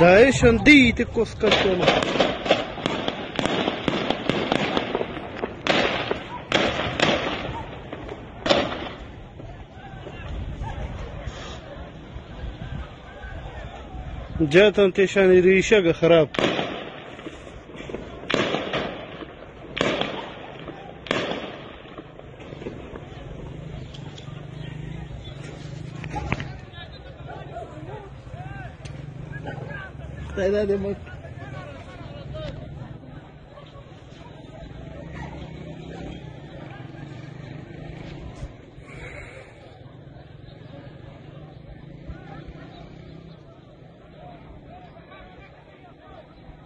Dai scendite con scattolo. جات انت شان ريشه خراب. Tayda de mak.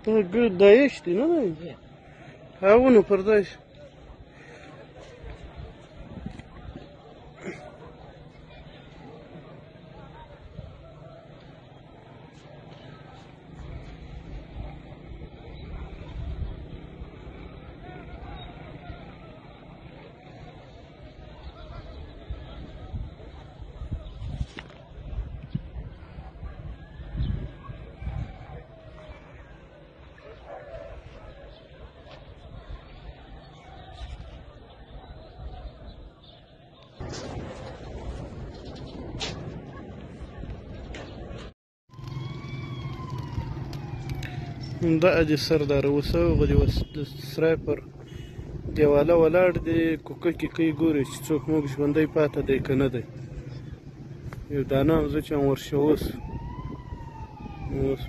To dajesz ty, no daj. A ono perdajesz. دا اجي سردار وسو غدي وس سراپر دیواله ولاړ دی کوکه کوي ګوري چې څوک موږ ژوندۍ پاته دی که نه دی یو دانه هم زه چې ورشه اوس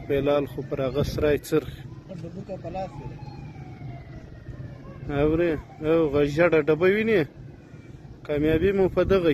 فعلحال خو پر هغه سرای څرخ اورې او غژړه ډبه وینې کامیابي مو په دغه